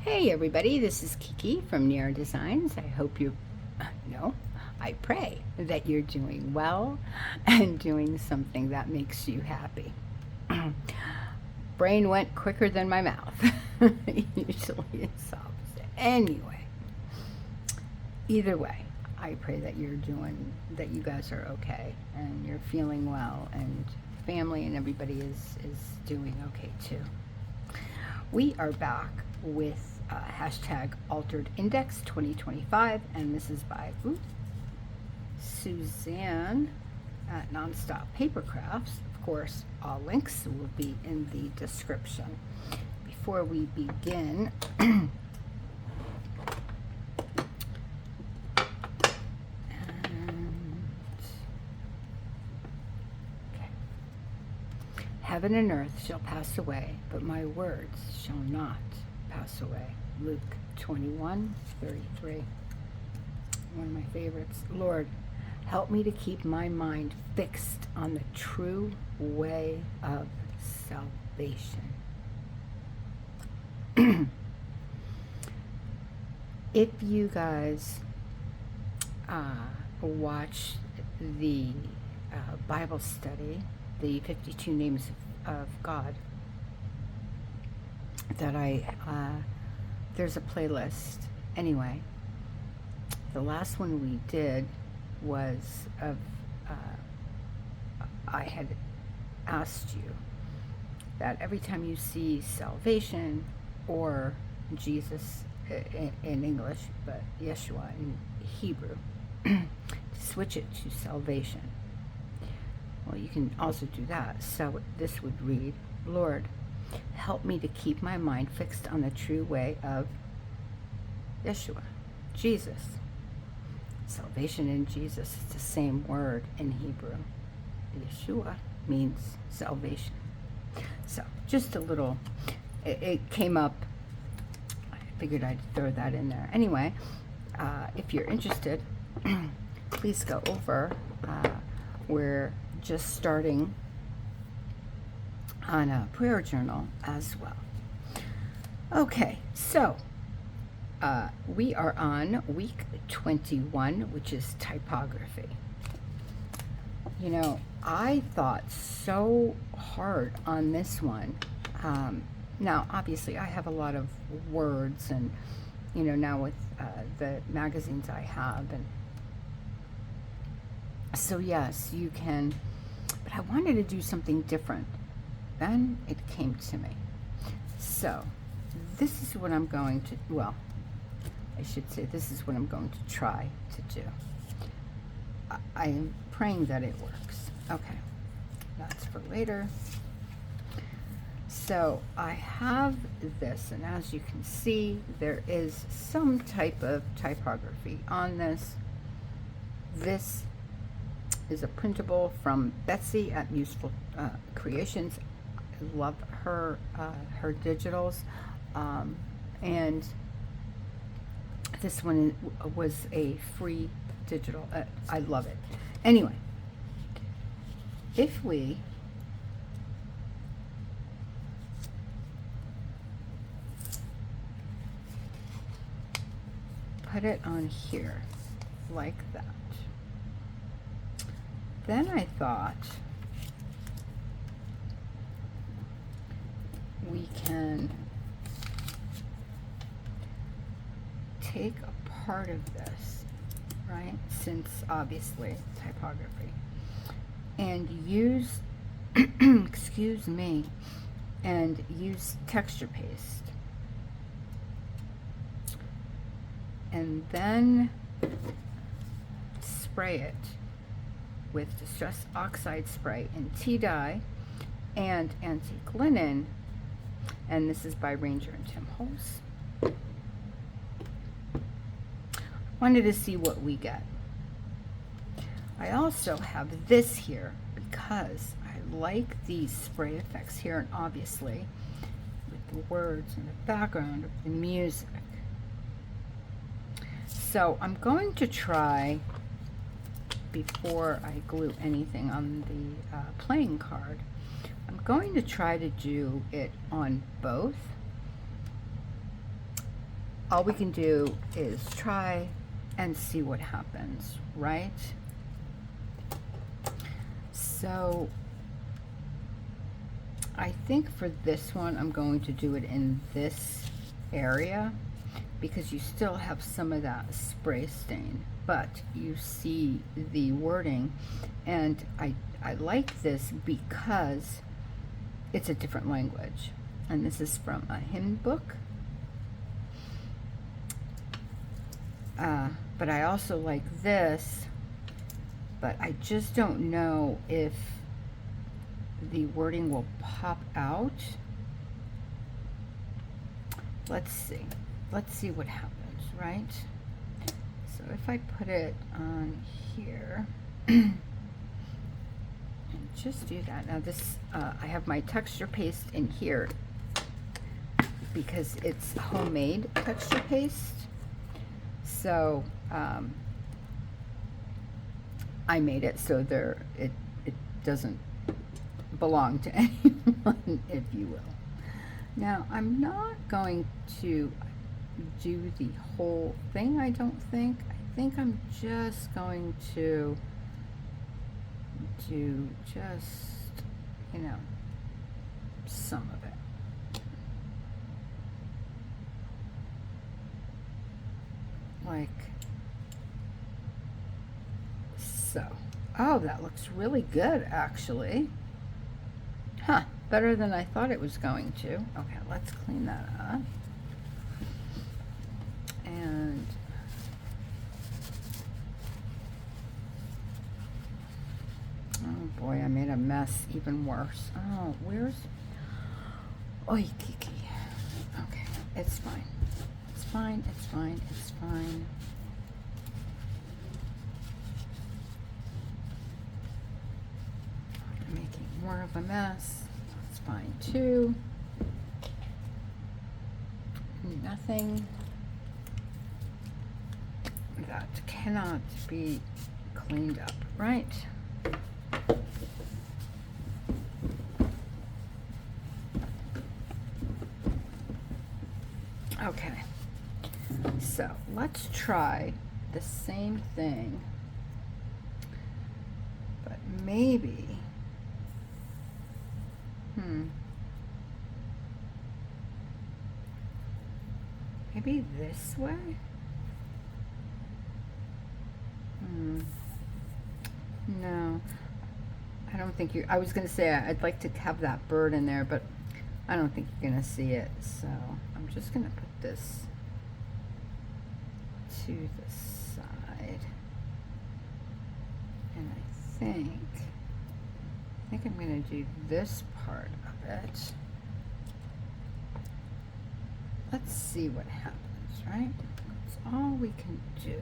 Hey everybody, this is Kiki from Near Designs. I hope you, no, I pray that you're doing well and doing something that makes you happy. Brain went quicker than my mouth. Usually it solves it. Anyway, either way, I pray that that you guys are okay and you're feeling well and family and everybody is doing okay too. We are back with hashtag Altered Index 2025, and this is by Suzanne at Nonstop Papercrafts. Of course, all links will be in the description. Before we begin, heaven and earth shall pass away, but my words shall not pass away. Luke 21:33. One of my favorites. Lord, help me to keep my mind fixed on the true way of salvation. If you guys watch the Bible study, the 52 Names of God, that there's a playlist. Anyway, the last one we did was of, I had asked you that every time you see salvation or Jesus in English, but Yeshua in Hebrew, switch it to salvation. Well, you can also do that. So this would read, Lord, help me to keep my mind fixed on the true way of Yeshua, Jesus. Salvation in Jesus is the same word in Hebrew. Yeshua means salvation. So just a little, it came up. I figured I'd throw that in there. Anyway, if you're interested, please go over. We're just starting on a prayer journal as well. Okay, so we are on week 21, which is typography. You know, I thought so hard on this one. Now, obviously, I have a lot of words, and you know, now with the magazines I have, and so yes, you can. But I wanted to do something different. Then it came to me. So this is what I'm going to, well, I should say this is what I'm going to try to do. I am praying that it works. Okay, that's for later. So I have this, and as you can see, there is some type of typography on this. This is a printable from Betsy at Useful Creations. I love her digitals, and this one was a free digital. I love it. Anyway, if we put it on here like that, then I thought we can take a part of this, right? Since obviously typography, and use, excuse me, and use texture paste, and then spray it with Distress Oxide spray in tea dye and antique linen, and this is by Ranger and Tim Holtz. Wanted to see what we get. I also have this here because I like these spray effects here, and obviously with the words in the background of the music. So I'm going to try, before I glue anything on the playing card, I'm going to try to do it on both all we can do is try and see what happens, right? So I think for this one, I'm going to do it in this area because you still have some of that spray stain, but you see the wording, and I like this because it's a different language. And this is from a hymn book. But I also like this, but I just don't know if the wording will pop out. Let's see. Let's see what happens, right? So if I put it on here, and just do that. Now this, I have my texture paste in here because it's homemade texture paste. So I made it so it doesn't belong to anyone, if you will. Now I'm not going to do the whole thing, I don't think. I think I'm just going to do just, you know, some of it. Like so. Oh, that looks really good, actually. Huh, better than I thought it was going to. Okay, let's clean that up. And oh boy, I made a mess even worse. Oh, where's, oi, Kiki. Okay, it's fine. It's fine, it's fine, it's fine. I'm making more of a mess. That's fine too. Nothing that cannot be cleaned up, right? Okay, so let's try the same thing, but maybe, maybe this way? No, I don't think you, I was going to say I'd like to have that bird in there, but I don't think you're going to see it. So I'm just going to put this to the side. And I think I'm going to do this part of it. Let's see what happens, right? That's all we can do.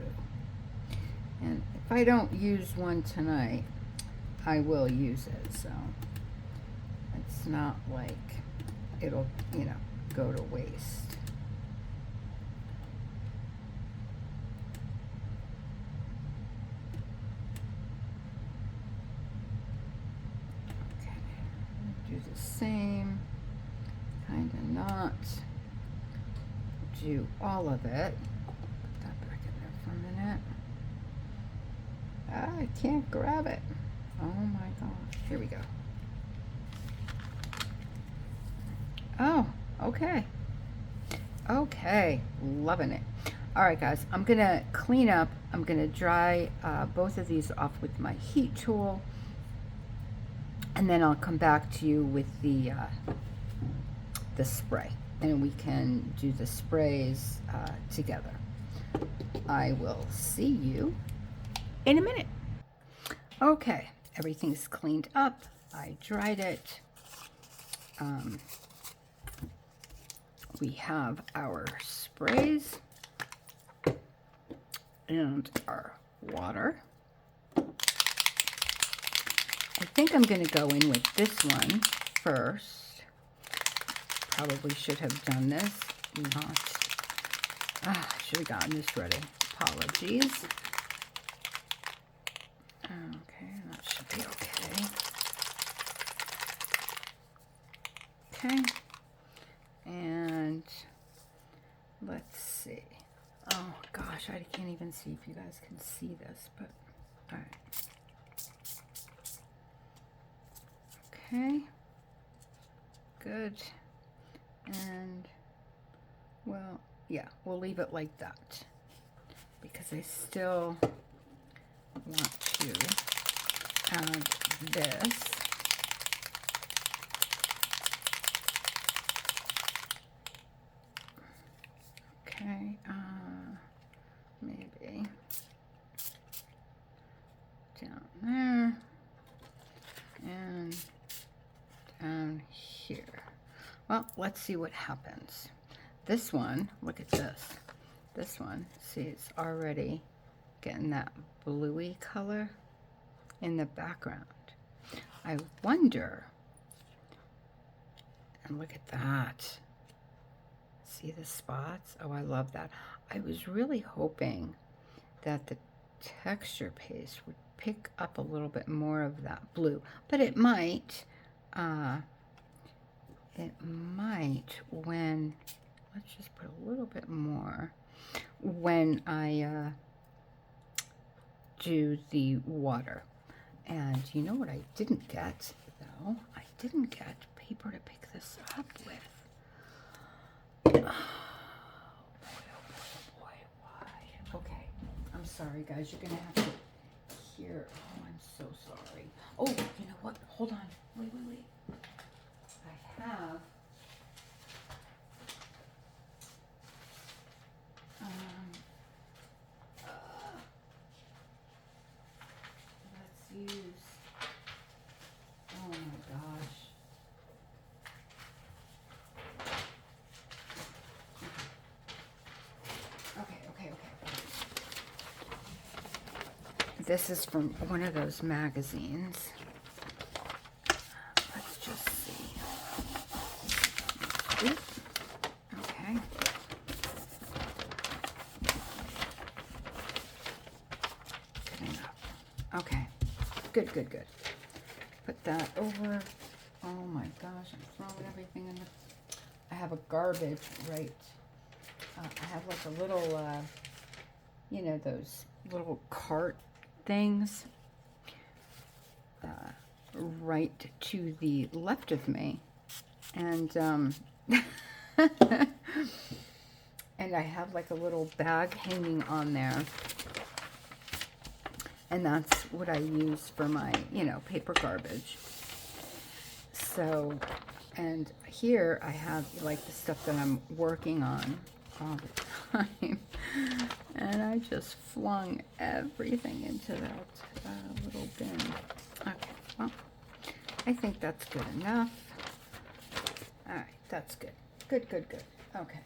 And if I don't use one tonight, I will use it, so it's not like it'll, you know, go to waste. Okay, do the same, kind of not do all of it. Put that back in there for a minute. I can't grab it. Oh my gosh. Here we go. Oh, okay. Okay, loving it. All right, guys, I'm gonna clean up. I'm gonna dry both of these off with my heat tool, and then I'll come back to you with the spray, and we can do the sprays together. I will see you in a minute. Okay, everything's cleaned up. I dried it. We have our sprays and our water. I think I'm going to go in with this one first. Probably should have done this. Should have gotten this ready. Apologies. Okay, that should be okay. Okay. And let's see. Oh gosh, I can't even see if you guys can see this, but all right. Okay, good. And well, yeah, we'll leave it like that because I still want to add this. Okay, maybe down there and down here. Well, let's see what happens. This one, look at this. This one, see, it's already getting that bluey color in the background. I wonder, and look at that. See the spots? Oh, I love that. I was really hoping that the texture paste would pick up a little bit more of that blue, but it might. It might when, let's just put a little bit more when I do the water. And you know what I didn't get, though? I didn't get paper to pick this up with. Oh boy, why? Okay, I'm sorry, guys. You're going to have to hear. Oh, I'm so sorry. Oh, you know what? Hold on. Wait. I have let's use, oh my gosh. Okay. This is from one of those magazines. Let's just see. Oop. Okay. Good enough. Okay. Good. Put that over. Oh my gosh, I'm throwing everything in the... I have a garbage, right? I have like a little, you know, those little cart things right to the left of me. And, and I have like a little bag hanging on there. And that's what I use for my, you know, paper garbage. So, and here I have like the stuff that I'm working on all the time. And I just flung everything into that little bin. Okay, well, I think that's good enough. All right, that's good. Good. Okay.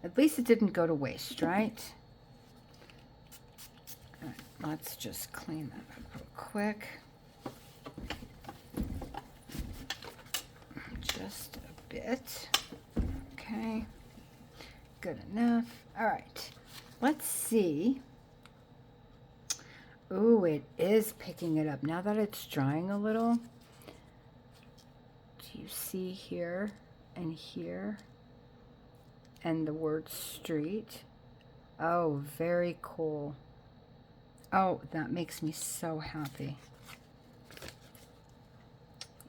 At least it didn't go to waste, right? All right, let's just clean that up real quick. Just a bit. Okay. Good enough. All right. Let's see. Ooh, it is picking it up. Now that it's drying a little, do you see here and here? And the word street. Oh, very cool. Oh, that makes me so happy.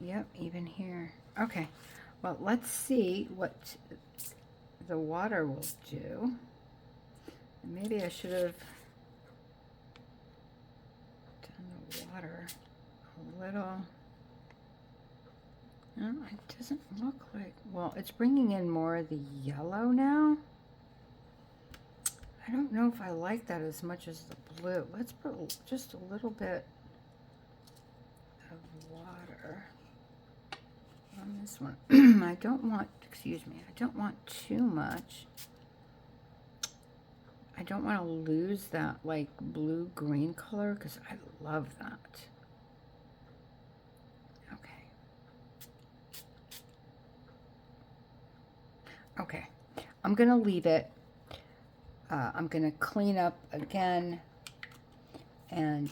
Yep, even here. Okay, well, let's see what the water will do. Maybe I should have done the water a little. No, it doesn't look like, well, it's bringing in more of the yellow now. I don't know if I like that as much as the blue. Let's put just a little bit of water on this one. I don't want, excuse me, I don't want too much. I don't want to lose that like blue-green color because I love that. Okay, I'm going to leave it. I'm going to clean up again and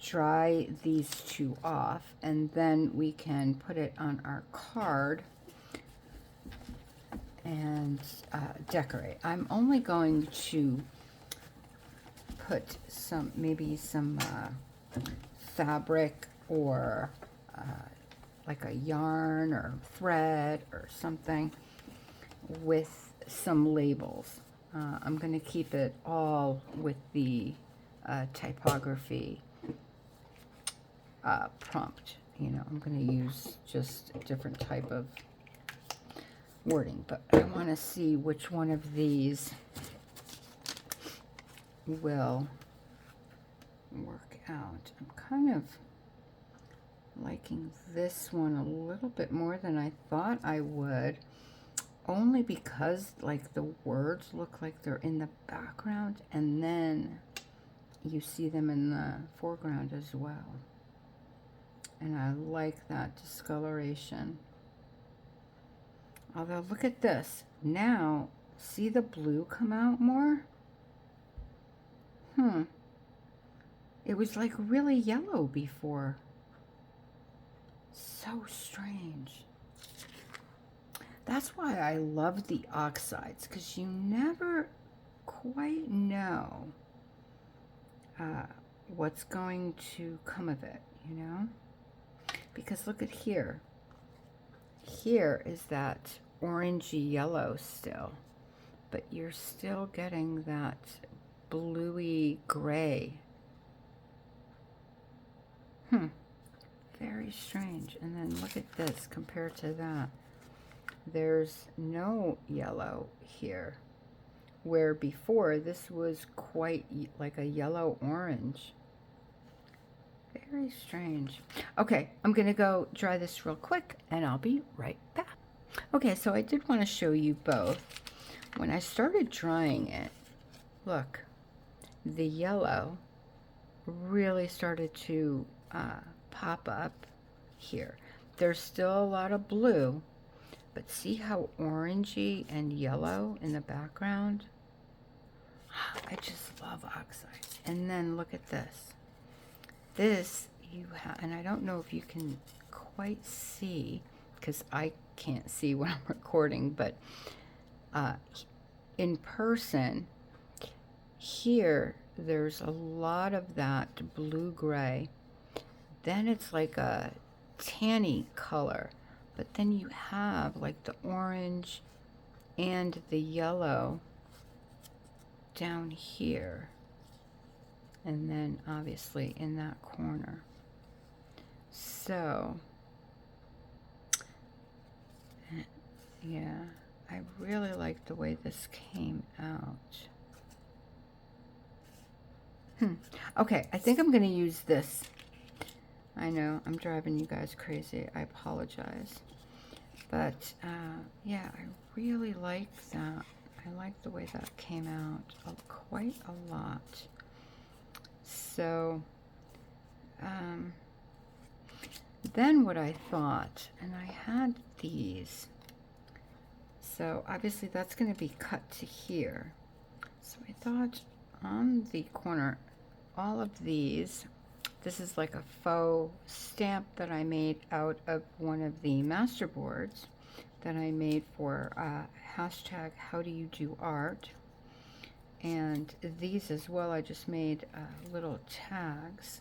dry these two off, and then we can put it on our card and decorate. I'm only going to put maybe some fabric or like a yarn or thread or something with some labels. I'm going to keep it all with the typography prompt. You know, I'm going to use just a different type of wording, but I want to see which one of these will work out. I'm kind of liking this one a little bit more than I thought I would, only because like the words look like they're in the background and then you see them in the foreground as well. And I like that discoloration. Although, look at this. Now, see the blue come out more? It was like really yellow before. So strange. That's why I love the oxides, because you never quite know what's going to come of it, you know? Because look at here. Here is that orangey yellow still, but you're still getting that bluey gray. Very strange. And then look at this compared to that. There's no yellow here, where before this was quite like a yellow orange. Very strange. Okay, I'm gonna go dry this real quick and I'll be right back. Okay, so I did want to show you both. When I started drying it, look, the yellow really started to pop up here. There's still a lot of blue, but see how orangey and yellow in the background? I just love oxides. And then look at this. This you have, and I don't know if you can quite see, because I can't see when I'm recording, but in person, here there's a lot of that blue-gray. Then it's like a tanny color, but then you have like the orange and the yellow down here, and then obviously in that corner. So yeah, I really like the way this came out. Okay, I think I'm going to use this. I know I'm driving you guys crazy. I apologize. But yeah, I really like that. I like the way that came out quite a lot. So then what I thought, and I had these. So obviously that's going to be cut to here. So I thought on the corner, all of these, this is like a faux stamp that I made out of one of the master boards that I made for hashtag how do you do art. And these as well, I just made little tags.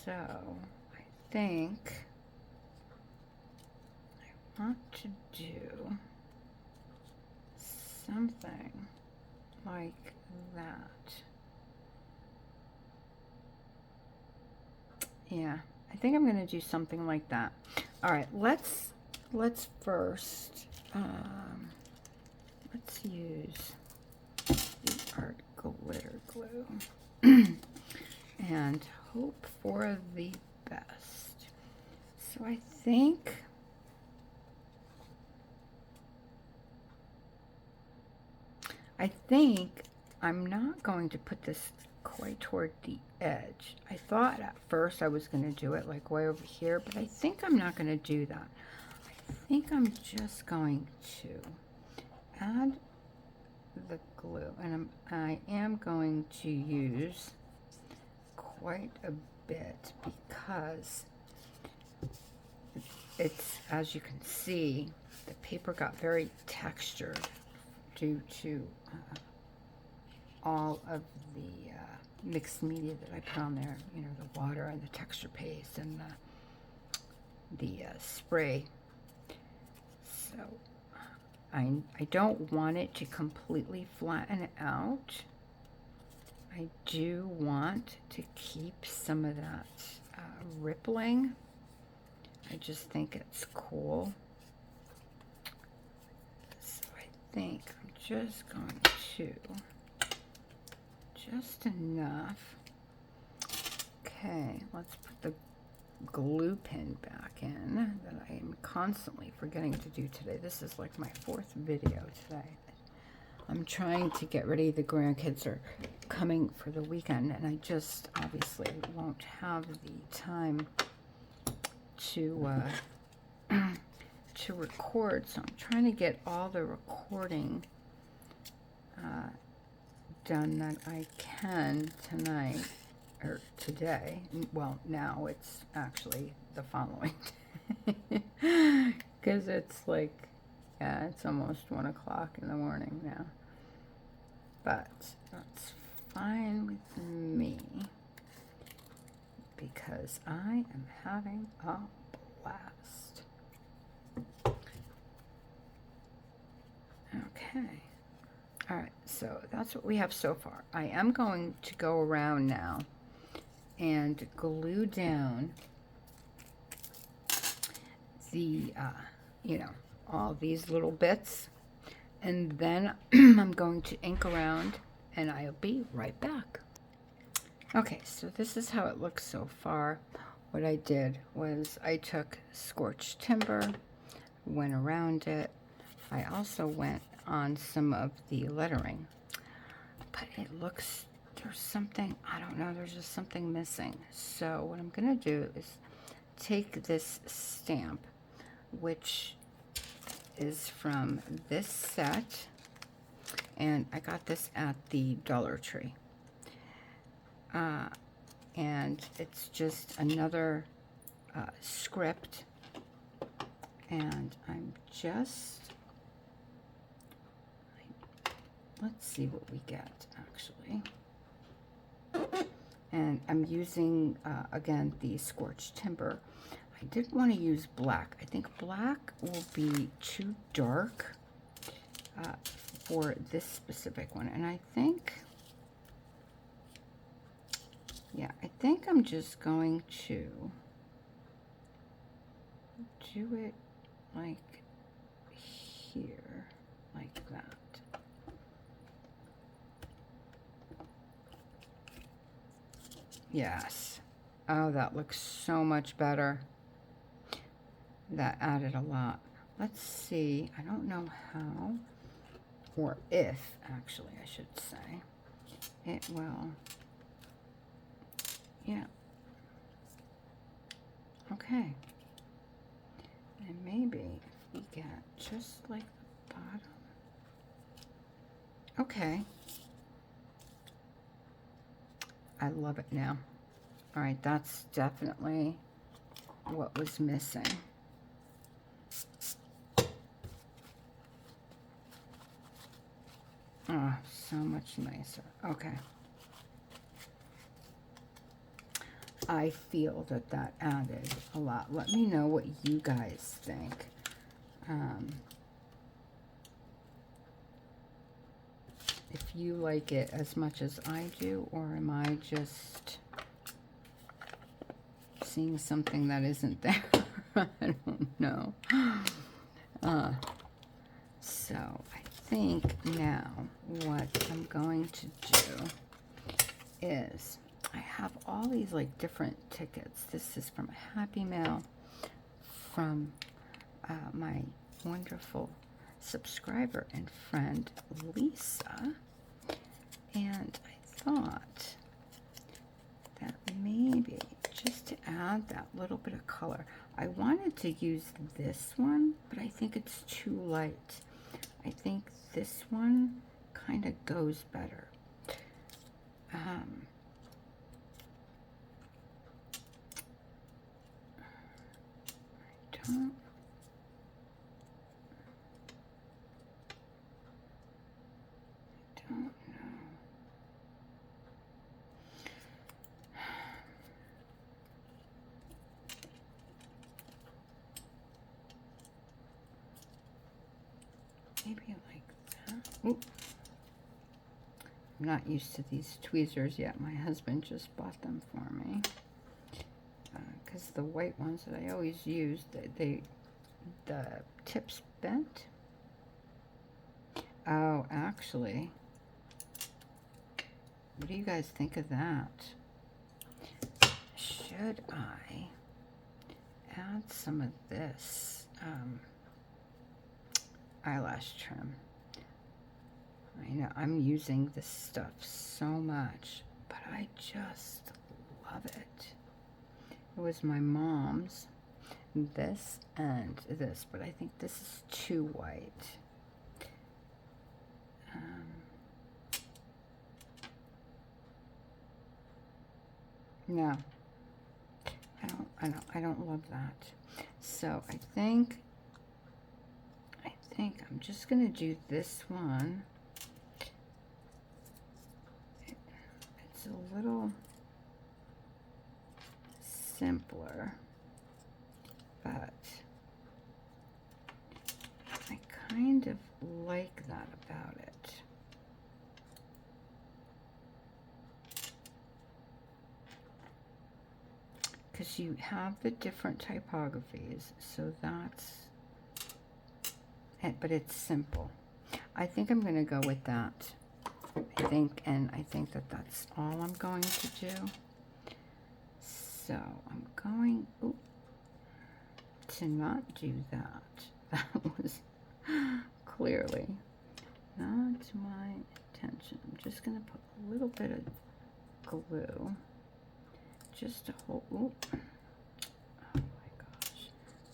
So I think I want to do something like that. Yeah, I think I'm going to do something like that. All right, let's first let's use the art glitter glue and hope for the best. So I think I'm not going to put this quite toward the edge. I thought at first I was going to do it like way over here, but I think I'm not going to do that. I think I'm just going to add the glue, and I am going to use quite a bit because it's, as you can see, the paper got very textured due to all of the mixed media that I put on there, you know, the water and the texture paste and the spray. So I don't want it to completely flatten out. I do want to keep some of that rippling. I just think it's cool. So I think I'm just going to, just enough. Okay, let's put the glue pin back in that I am constantly forgetting to do today. This is like my 4th video today. I'm trying to get ready. The grandkids are coming for the weekend, and I just obviously won't have the time to to record. So I'm trying to get all the recording done that I can tonight or today. Well, now it's actually the following day because it's like, yeah, it's almost 1 o'clock in the morning now. But that's fine with me because I am having a blast. Okay. All right, so that's what we have so far. I am going to go around now and glue down the, you know, all these little bits. And then I'm going to ink around and I'll be right back. Okay, so this is how it looks so far. What I did was I took scorched timber, went around it. I also went on some of the lettering, but it looks, there's something, I don't know, there's just something missing. So what I'm gonna do is take this stamp, which is from this set, and I got this at the Dollar Tree. And it's just another script, and I'm just, let's see what we get actually. And I'm using, again, the scorched timber. I didn't want to use black. I think black will be too dark for this specific one. And I think, yeah, I think I'm just going to do it like here, like that. Yes. Oh, that looks so much better. That added a lot. Let's see. I don't know how, or if, actually, I should say. It will. Yeah. Okay. And maybe if we get just like the bottom. Okay. I love it now. All right, that's definitely what was missing. Oh, so much nicer. Okay. I feel that that added a lot. Let me know what you guys think. If you like it as much as I do, or am I just seeing something that isn't there? I don't know. So I think now what I'm going to do is, I have all these like different tickets. This is from a Happy Mail from my wonderful subscriber and friend Lisa, and I thought that maybe just to add that little bit of color, I wanted to use this one, but I think it's too light. I think this one kind of goes better. maybe like that. Oop. I'm not used to these tweezers yet. My husband just bought them for me. Because the white ones that I always use, the tips bent. Oh, actually, what do you guys think of that? Should I add some of this eyelash trim? I know I'm using this stuff so much, but I just love it. It was my mom's, this and this, but I think this is too white. No, I don't love that. So I think I'm just gonna do this one. It's a little simpler, but I kind of like that about it. Because you have the different typographies, so that's it, but it's simple. I think I'm going to go with that. I think that that's all I'm going to do. So I'm going to not do that. That was clearly not my intention. I'm just going to put a little bit of glue. Just to hold. Oh my gosh,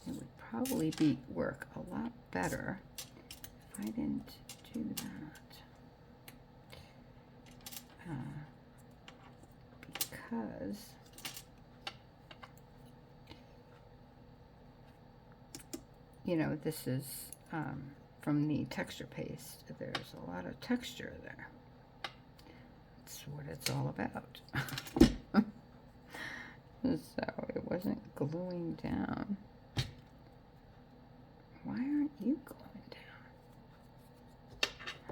it would probably work a lot better if I didn't do that. Because you know, this is from the texture paste. There's a lot of texture there. That's what it's all about. So it wasn't gluing down. Why aren't you gluing down?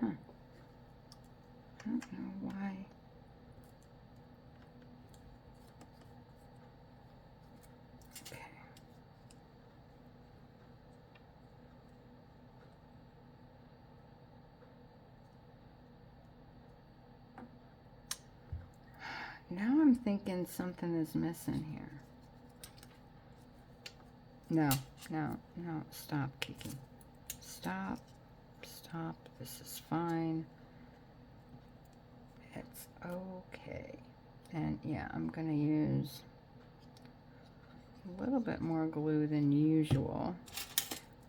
Huh. I don't know why. Okay. Now I'm thinking something is missing here. No, stop, Kiki. Stop. This is fine. It's okay. And yeah, I'm gonna use a little bit more glue than usual,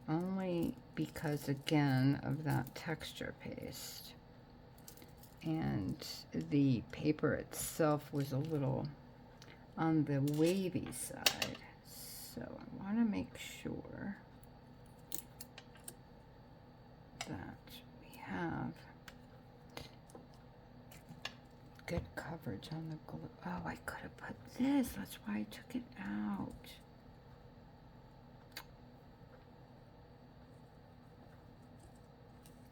only because, again, of that texture paste. And the paper itself was a little on the wavy side, so I want to make sure that we have good coverage on the glue. Oh, I could have put this. That's why I took it out.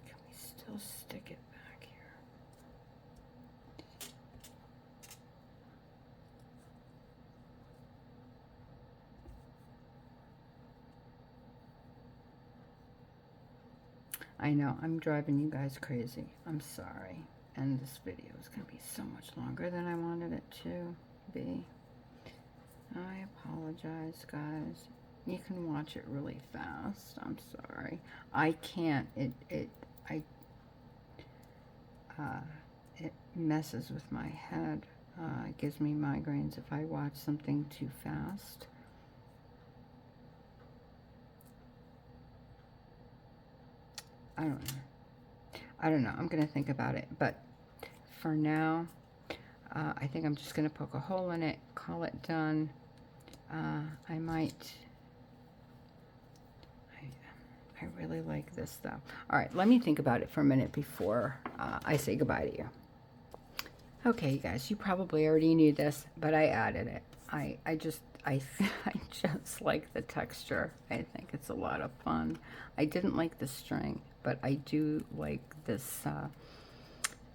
Can we still stick it back here? I know, I'm driving you guys crazy. I'm sorry. And this video is going to be so much longer than I wanted it to be. I apologize, guys. You can watch it really fast. I'm sorry. I can't. It messes with my head. It gives me migraines if I watch something too fast. I don't know. I'm going to think about it. But for now, I think I'm just going to poke a hole in it, call it done. I really like this, though. All right, let me think about it for a minute before I say goodbye to you. Okay, you guys, you probably already knew this, but I added it. I just like the texture. I think it's a lot of fun. I didn't like the string, but I do like this.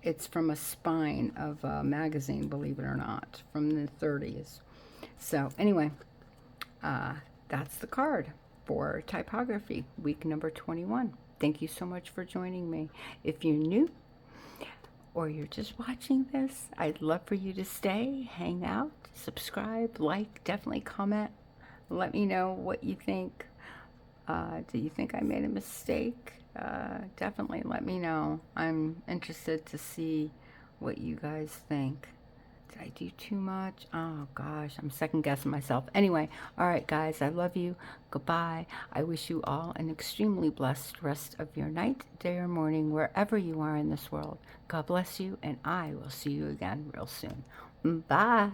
It's from a spine of a magazine, believe it or not, from the 30s. So anyway, that's the card for typography, week number 21. Thank you so much for joining me. If you're new or you're just watching this, I'd love for you to stay, hang out, subscribe, like, definitely comment. Let me know what you think. Do you think I made a mistake? Definitely let me know. I'm interested to see what you guys think. Did I do too much? Oh gosh, I'm second guessing myself. Anyway, all right guys, I love you. Goodbye. I wish you all an extremely blessed rest of your night, day, or morning, wherever you are in this world. God bless you, and I will see you again real soon. Bye.